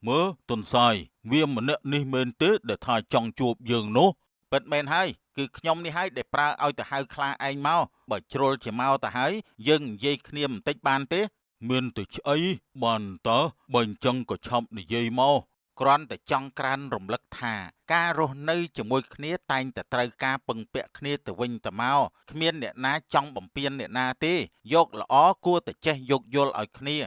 មើលទុនសាយវាម្នាក់នេះមែនទេដែលថាចង់ជួបយើងនោះពិតមែនហើយគឺខ្ញុំនេះហើយដែលប្រើឲ្យទៅហៅខ្លាឯងមកបើជ្រុលជាមកទៅហើយយើងនិយាយគ្នាបន្តិចបានទេមានទៅឆ្អីបានតើបើអញ្ចឹងក៏ឆាប់និយាយមកគ្រាន់តែចង់ក្រើនរំលឹកថាការរស់នៅជាមួយគ្នាតែងតែត្រូវការពឹងពាក់គ្នាទៅវិញទៅមកគ្មានអ្នកណាចង់បំពានអ្នកណាទេយកល្អគួរតែចេះយោគយល់ឲ្យគ្នា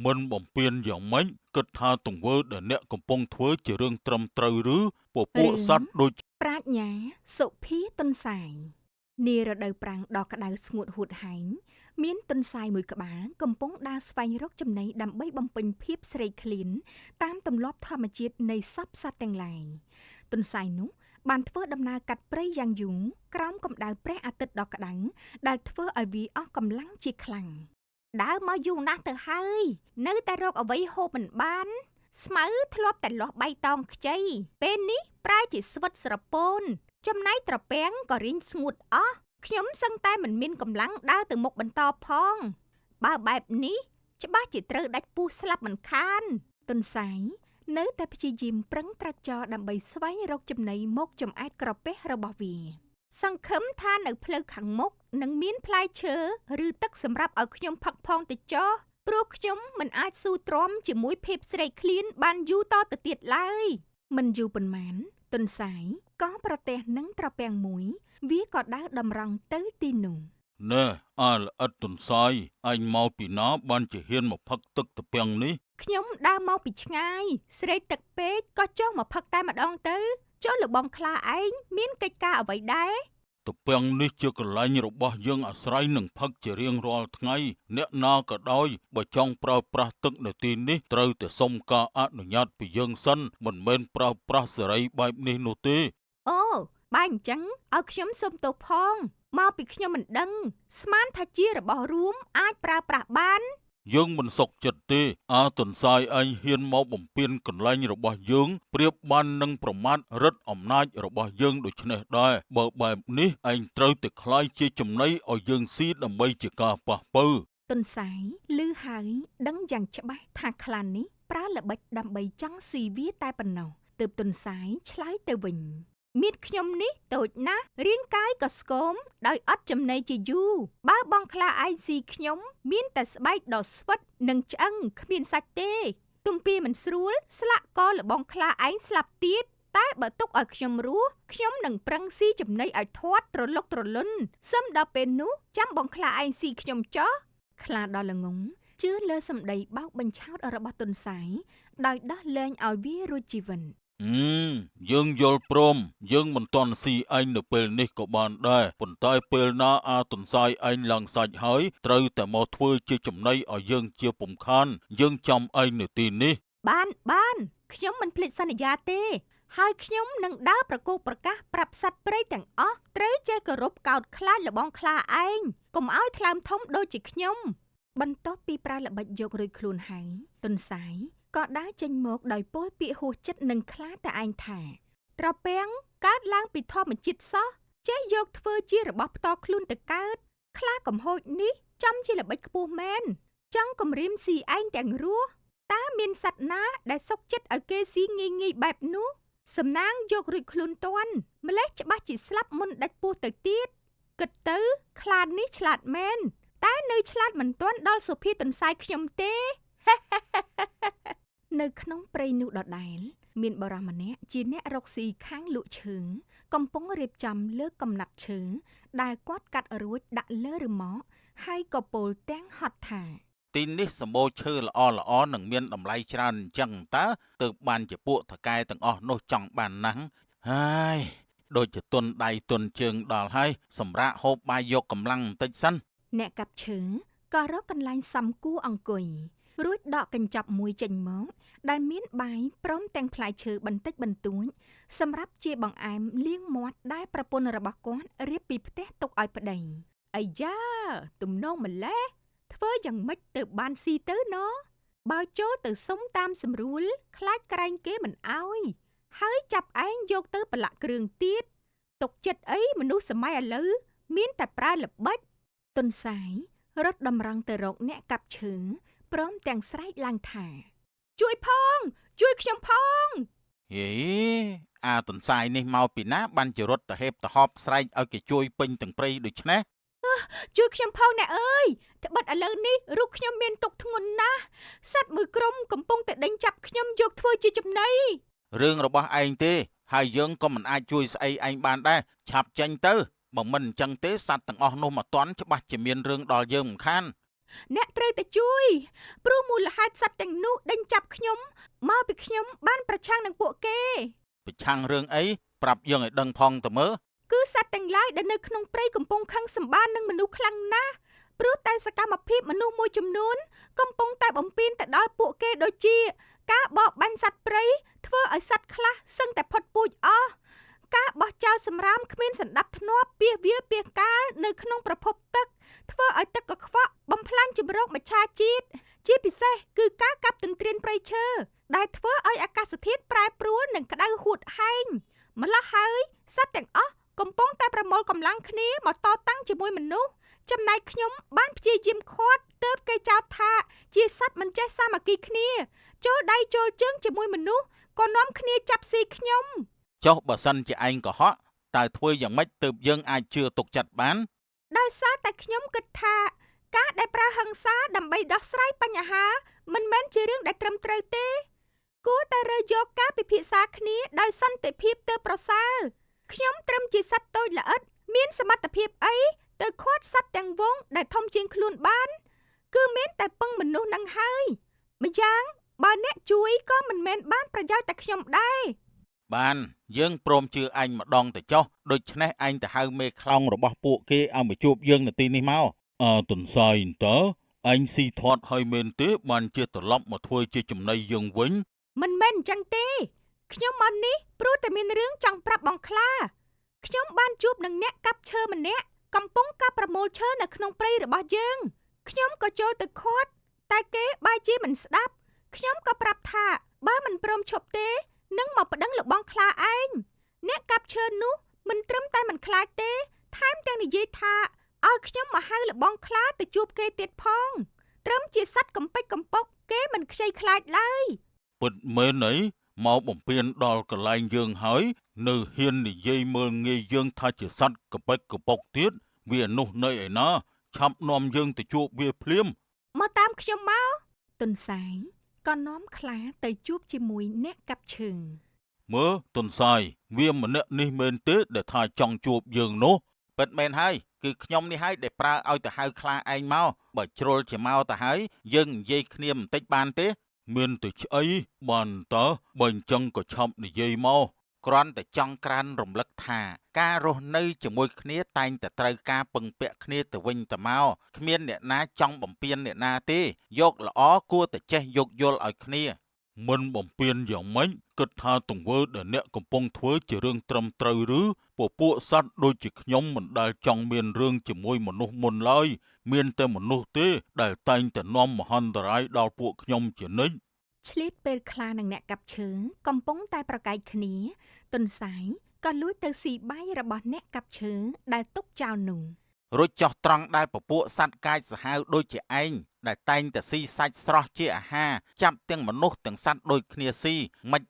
មិនបំពានយ៉ាងម៉េចគិតថាទង្វើដែលអ្នកកំពុងធ្វើជារឿងត្រឹមត្រូវឬពពួកសត្វដូចប្រាជ្ញាសុភាទុនសាយនារដូវប្រាំងដ៏ក្តៅស្ងួតហួតហែងមានទុនសាយមួយក្បាលកំពុងដើរស្វែងរកចំណីដើម្បីបំពេញភាពស្រេកឃ្លានតាមទម្លាប់ធម្មជាតិនៃសពសត្វទាំងឡាយទុនសាយនោះបានធ្វើដំណើរកាត់ព្រៃយ៉ាងយូរក្រោមកម្ដៅព្រះអាទិត្យដ៏ក្តៅដែលធ្វើឲ្យវាអស់កម្លាំងជាខ្លាំងដើរមកយូរណាស់ទៅហើយនៅតែរកអ្វីហូបមិនបានស្មៅធ្លាប់តែលាស់បៃតងខ្ចីពេលនេះប្រែជាស្វិតស្រពោនចំណែកត្រពាំងក៏រីងស្ងួតអស់ខ្ញុំសឹងតែមិនមានកម្លាំងដើរទៅមុខបន្តផងបើបែបនេះច្បាស់ជាត្រូវដាច់ពូស្លាប់មិនខានទុនសាយនៅតែព្យាយាមប្រឹងត្រាច់ចរដើម្បីស្វែងរកចំណីមកចំអែតក្រពះរបស់វាសង្ឃឹមថានៅផ្លូវខាងមុខនឹងមានផ្លែឈើឬទឹកសម្រាប់ឲ្យខ្ញុំផឹកផងទៅចុះព្រោះខ្ញុំមិនអាចស៊ូទ្រាំជាមួយភាពស្រេកឃ្លានបានយូរតទៅទៀតឡើយមិនយូរប៉ុន្មានទុនសាយក៏ប្រទះនឹងត្រពាំងមួយវាក៏ដើរតម្រង់ទៅទីនោះណែអាល្អិតទុនសាយអញមកពីណាបានជាហ៊ានមកផឹកទឹកត្រពាំងនេះខ្ញុំដើរមកពីឆ្ងាយស្រេកទឹកពេកក៏ចុះមកផឹកតែម្ដងទៅចុះលបងខ្លាឯងមានកិច្ចការអ្វីដែរត្រពាំងនេះជាកន្លែងរបស់យើងអាស្រ័យនឹងផឹកជារៀងរាល់ថ្ងៃអ្នកណាក៏ដោយបើចង់ប្រើប្រាស់ទឹកនៅទីនេះត្រូវតែសុំការអនុញ្ញាតពីយើងសិនមិនមែនប្រើប្រាស់សេរីបែបនេះនោះទេអូបើអញ្ចឹងឲ្យខ្ញុំសុំទោសផងមកពីខ្ញុំមិនដឹងស្មានថាជារបស់រួមអាចប្រើប្រាស់បានយើងមិនសុខចិត្តទេទុនសាយឯងហ៊ានមកបំពានកន្លែងរបស់យើងប្រៀបបាននឹងប្រមាថរិទ្ធអំណាចរបស់យើងដូច្នេះដែរបើបែបនេះឯងត្រូវតែក្លាយជាចំណីឲ្យយើងស៊ីដើម្បីជាការប៉ះពើទុនសាយឮហើយដឹងយ៉ាងច្បាស់ថាខ្លានេះប្រើល្បិចដើម្បីចង់ស៊ីវាតែប៉ុណ្ណោះទើបទុនសាយឆ្លើយទៅវិញមៀតខ្ញុំនេះតូចណាស់រាងកាយក៏ស្គមដោយអត់ចំណីជាយូរបើបងខ្លាឯងស៊ីខ្ញុំមានតែស្បែកដ៏ស្វិតនិងឆ្អឹងគ្មានសាច់ទេទំពាមិនស្រួលស្លាក់កលបងខ្លាឯងស្លាប់ទៀតតែបើទុកឲ្យខ្ញុំរស់ខ្ញុំនឹងប្រឹងស៊ីចំណីឲ្យធាត់ត្រលុកត្រលុនសឹមដល់ពេលនោះចាំបងខ្លាឯងស៊ីខ្ញុំចោះខ្លាដល់ល្ងងជឿលើសម្ដីបោកបញ្ឆោតរបស់ទុនសាយដោយដោះលែងឲ្យវារួចជីវិតយើងយល់ព្រមយើងមិនទាន់ស៊ីឯងនៅពេលនេះក៏បានដែរប៉ុន្តែពេលណាទុនសាយឯងឡើងសាច់ហើយត្រូវតែមកធ្វើជាចំណីឲ្យយើងជាពំខានយើងចាំឯងនៅទីនេះបានខ្ញុំមិនភ្លេចសន្យាទេហើយខ្ញុំនឹងដើរប្រកោកប្រកាសប្រាប់សត្វព្រៃទាំងអស់ត្រូវចេះគោរពកោតខ្លាចលបងខ្លាឯងកុំឲ្យថ្លើមធំដូចជាខ្ញុំបន្ទាប់ពីប្រើល្បិចយករួចខ្លួនហើយទុនសាយក៏ដើរចេញមកដោយពោលពាក្យហួសចិត្តនឹងខ្លាតែឯងថាត្រពាំងកើតឡើងពីធម្មជាតិសោះចេះយកធ្វើជារបស់ផ្ទាល់ខ្លួនទៅកើតខ្លាកំហូចនេះចំជាល្បិចខ្ពស់មែនចង់គំរាមស៊ីឯងទាំងរស់តើមានសត្វណាដែលសុកចិត្តឲ្យគេស៊ីងាយបែបនោះសំណាងយករួចខ្លួនតន់ម្លេះច្បាស់ជាស្លាប់មុនដាច់ពោះទៅទៀតគិតទៅខ្លានេះឆ្លាតមែនតែនៅឆ្លាតមិនទាន់ដល់សុភាទុនសាយខ្ញុំទេនៅក្នុងព្រៃនោះដដែលមានបរិសម្នាក់ជាអ្នករកស៊ីខាងលក់ឈើកំពុងរៀបចំលើកកំណាត់ឈើដែលគាត់កាត់រួចដាក់លើរ៉ឺម៉កហើយក៏ពោលទាំងហត់ថាទីនេះសម្បូរឈើល្អនិងមានតម្លៃច្រើនអញ្ចឹងតើទើបបានជាពួកថកែទាំងអស់នោះចង់បានណាស់ហើយដូចជាទុនដៃទុនជើងដល់ហើយសម្រាប់ហូបបាយយកកម្លាំងបន្តិចសិនអ្នកកាប់ឈើក៏រកកន្លែងសំគួរអង្គុយរួចដកកញ្ចប់មួយចេញមកដែលមានបាយព្រមទាំងផ្លែឈើបន្តិចបន្តួចសម្រាប់ជាបង្អែមលាងមាត់ដែលប្រពន្ធរបស់គាត់រៀបពីផ្ទះទុកឲ្យប្តីអាយ៉ាទំនងម្លេះធ្វើយ៉ាងម៉េចទៅបានស៊ីទៅណោះបើចូលទៅសុំតាមស្រួលខ្លាចក្រែងគេមិនអោយហើយចាប់ឯងយកទៅប្រឡាក់គ្រឿងទៀតទុកចិត្តអីមនុស្សសម័យឥឡូវមានតែប្រើល្បិចទុនសាយរត់តម្រង់ទៅរកអ្នកកាប់ឈើព្រមទាំងស្រែកឡើងថា ជួយផងជួយខ្ញុំផង ហេអាទន្សាយនេះមកពីណាបានជារត់ទៅហេបទៅហប់ស្រែកឲ្យគេជួយពេញទាំងព្រៃដូច្នេះ ជួយខ្ញុំផងអ្នកអើយត្បិតឥឡូវនេះរូបខ្ញុំមានទុក្ខធ្ងន់ណាស់សត្វមួយក្រុមកំពុងតែដេញចាប់ខ្ញុំយកធ្វើជាចំណី រឿងរបស់ឯងទេហើយយើងក៏មិនអាចជួយស្អីឯងបានដែរឆាប់ចេញទៅបើមិនអញ្ចឹងទេសត្វទាំងអស់នោះមកតន់ច្បាស់ជាមានរឿងដល់យើងមិនខាន អ្នកត្រូវតែជួយព្រោះមូលហេតុសត្វទាំងនោះដេញចាប់ខ្ញុំមកពីខ្ញុំបានប្រឆាំងនឹងពួកគេ ប្រឆាំងរឿងអីប្រាប់យើងឲ្យដឹងផងទៅមើល គឺសត្វទាំងឡាយដែលនៅក្នុងព្រៃកំពុងខឹងសម្បារនឹងមនុស្សខ្លាំងណាស់ព្រោះតែសកម្មភាពមនុស្សមួយចំនួនកំពុងតែបំពេញទៅដល់ពួកគេដូចជាការបរបាញ់សត្វព្រៃធ្វើឲ្យសត្វខ្លះសឹងតែផុតពូជអស់ការបោះចោលសម្រាមគ្មានសណ្ដាប់ធ្នាប់ពាសវាលពាសកាលនៅក្នុងប្រភពទឹកធ្វើឲ្យទឹកកខ្វក់បំផ្លាញជម្រកមច្ឆជាតិជាពិសេសគឺការកាប់ទន្ទ្រានព្រៃឈើដែលធ្វើឲ្យអាកាសធាតុប្រែប្រួលនិងក្តៅហួតហែងម្ល៉េះហើយសត្វទាំងអស់កំពុងតែប្រមូលកម្លាំងគ្នាមកតតាំងជាមួយមនុស្សចំណែកខ្ញុំបានព្យាយាមខាត់ទើបគេចោទថាជាសត្វមិនចេះសាមគ្គីគ្នាចូលដៃចូលជើងជាមួយមនុស្សក៏នាំគ្នាចាប់ស៊ីខ្ញុំ ចុះបើសិនជាឯងកុហកតើធ្វើយ៉ាងម៉េចទើបយើងអាចជឿទុកចិត្តបាន ដោយសារតែខ្ញុំគិតថាការដែលប្រើហិង្សាដើម្បីដោះស្រាយបញ្ហាមិនមែនជារឿងដែលត្រឹមត្រូវទេគួរតែរើយកការពិភាក្សាគ្នាដោយសន្តិភាពទៅប្រសើរខ្ញុំត្រឹមជាសត្វតូចល្អិតមានសមត្ថភាពអីទៅខាត់សត្វទាំងវងដែលធំជាងខ្លួនបានគឺមានតែពឹងមនុស្សនឹងហើយម្យ៉ាងបើអ្នកជួយក៏មិនមែនបានប្រយោជន៍តែខ្ញុំដែរ បានយើងព្រមជឿឯងម្ដងទៅចុះដូច្នេះឯងទៅហៅមេខ្លោងរបស់ពួកគេឲ្យមកជួបយើងនៅទីនេះមកទន្សាយតើឯងស៊ីធាត់ហើយមែនទេបានជាត្រឡប់មកធ្វើជាចំណីយើងវិញ មិនមែនអញ្ចឹងទេខ្ញុំមកនេះព្រោះតែមានរឿងចង់ប្រាប់បងខ្លាខ្ញុំបានជួបនឹងអ្នកកាប់ឈើម្នាក់កំពុងកាប់ប្រមូលឈើនៅក្នុងព្រៃរបស់យើងខ្ញុំក៏ចូលទៅខាត់តែគេបែរជាមិនស្ដាប់ខ្ញុំក៏ប្រាប់ថាបើមិនព្រមឈប់ទេនឹងមកប្តឹងលោកបងខ្លាឯងអ្នកកាប់ឈើនោះមិនត្រឹមតែមិនខ្លាចទេថែមទាំងនិយាយថាឲ្យខ្ញុំមកហៅលោកបងខ្លាទៅជួបគេទៀតផងត្រឹមជាសត្វកំពេចកំពុកគេមិនខ្ចីខ្លាចឡើយ ពិតមែនអីមកបំពេញដល់កន្លែងយើងហើយនៅហ៊ាននិយាយមើលងាយយើងថាជាសត្វកប៉ិចកប៉ុកទៀតវានោះនៅឯណាឆាប់នាំយើងទៅជួបវាភ្លាម មកតាមខ្ញុំមកទុនសាយក៏នាំខ្លាទៅជួបជាមួយអ្នកកាប់ឈើ មើលទន្សាយវាម្នាក់នេះមែនទេដែលថាចង់ជួបយើងនោះពិតមែនហើយគឺខ្ញុំនេះហើយដែលប្រើឲ្យទៅហៅខ្លាឯងមកបើជ្រុលជាមកទៅហើយយើងនិយាយគ្នាបន្តិចបានទេមានទៅឆ្អីបានតើបើអញ្ចឹងក៏ឆាប់និយាយមកគ្រាន់តែចង់ក្រានរំលឹកថាការរស់នៅជាមួយគ្នាតែងតែត្រូវការពឹងពាក់គ្នាទៅវិញទៅមកគ្មានអ្នកណាចង់បំពេញអ្នកណាទេយកល្អគួរតែចេះយោគយល់ឲ្យគ្នាមិនបំពេញយ៉ាងម៉េចគិតថាទង្វើដែលអ្នកកំពុងធ្វើជារឿងត្រឹមត្រូវឬពួកសត្វដូចជាខ្ញុំមិនដែលចង់មានរឿងជាមួយមនុស្សមុនឡើយមានតែមនុស្សទេដែលតែងតែនាំមហន្តរាយដល់ពួកខ្ញុំជានិច្ច ឆ្លៀតពេលខ្លានិងអ្នកកាប់ឈើកំពុងតែប្រកែកគ្នាទុនសាយក៏លួចទៅស៊ីបាយរបស់អ្នកកាប់ឈើដែលទុកចោលនោះ រួចចោះត្រង់ដែលពពួកសត្វកាចសាហាវដូចជាឯងដែលតែងតែស៊ីសាច់ស្រស់ជាអាហារចាប់ទាំងមនុស្សទាំងសត្វដូចគ្នាស៊ី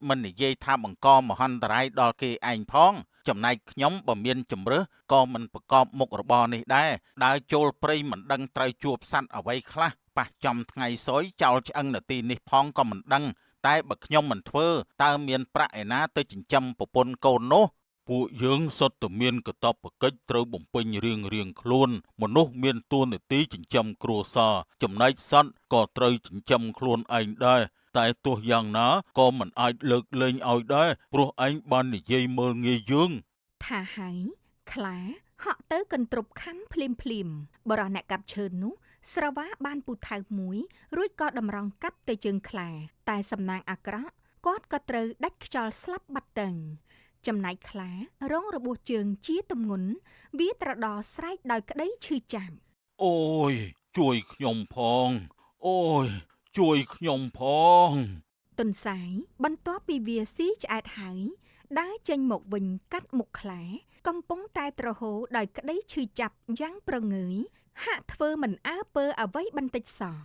មិននិយាយថាបង្កមហន្តរាយដល់គេឯងផងចំណែកខ្ញុំបើមានជំរើសក៏មិនប្រកបមុខរបរនេះដែរដើរចូលព្រៃមិនដឹងត្រូវជួបសត្វអ្វីខ្លះប៉ះចំថ្ងៃសោយចោលឆ្អឹងនៅទីនេះផងក៏មិនដឹងតែបើខ្ញុំមិនធ្វើតើមានប្រាក់ឯណាទៅចិញ្ចឹមប្រពន្ធកូននោះ ពួកយើងសុទ្ធតែមានកាតព្វកិច្ចត្រូវបំពេញរៀងខ្លួនមនុស្សមានតួនាទីចិញ្ចឹមគ្រួសារចំណែកសត្វក៏ត្រូវចិញ្ចឹមខ្លួនឯងដែរតែទោះយ៉ាងណាក៏មិនអាចលើកលែងឲ្យដែរព្រោះឯងបាននិយាយមើលងាយយើង ថាហើយខ្លាហក់ទៅកន្ទ្រប់ខំភ្លាមបរោះអ្នកកាប់ឈើនោះស្រវាបានពូថៅមួយរួចក៏តម្រង់កាប់ទៅជើងខ្លាតែសំណាងអាក្រក់គាត់ក៏ត្រូវដាច់ខ្យល់ស្លាប់បាត់ទៅចំណែកខ្លារងរបួសជើងជាទម្ងន់វាត្រដោរស្រែកដោយក្តីឈឺចាប់ អូយជួយខ្ញុំផងអូយជួយខ្ញុំផង ទុនសាយបន្ទាប់ពីវាស៊ីឆ្អែតហើយដើរចេញមកវិញកាត់មុខខ្លាកំពុងតែត្រហូដោយក្តីឈឺចាប់យ៉ាងប្រងើយហាក់ធ្វើមិនអើពើអ្វីបន្តិចសោះ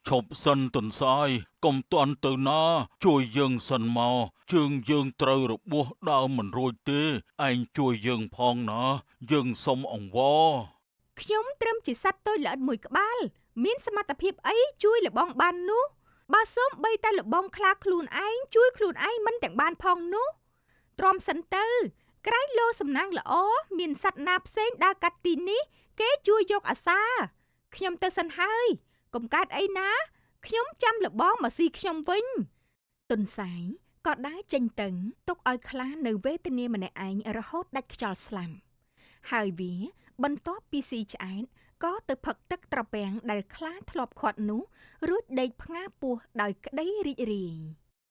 ឈប់សិនទន្សាយកុំតាន់ទៅណាជួយយើងសិនមកជើងយើងត្រូវរបួសដើមមិនរួចទេឯងជួយយើងផងណាយើងសុំអង្វរ ខ្ញុំត្រឹមជាសត្វតូចល្អិតមួយក្បាលមានសមត្ថភាពអីជួយលបងបាននោះបើសូម្បីតែលបងខ្លាខ្លួនឯងជួយខ្លួនឯងមិនទាំងបានផងនោះទ្រាំសិនទៅក្រែងលោសំណាងល្អមានសត្វណាផ្សេងដើរកាត់ទីនេះគេជួយយកអាសាខ្ញុំទៅសិនហើយកុំកើតអីណាខ្ញុំចាំលបងមកស៊ីខ្ញុំវិញទុនសាយក៏ដើរចេញទៅទុកឲ្យខ្លានៅវេទនាម្នាក់ឯងរហូតដាច់ខ្យល់ស្លាប់ហើយវាបន្ទាប់ពីស៊ីឆ្អែតក៏ទៅផឹកទឹកត្រពាំងដែលខ្លាធ្លាប់ខាត់នោះរួចដេកផ្ងាពោះដោយក្តីរីករាយ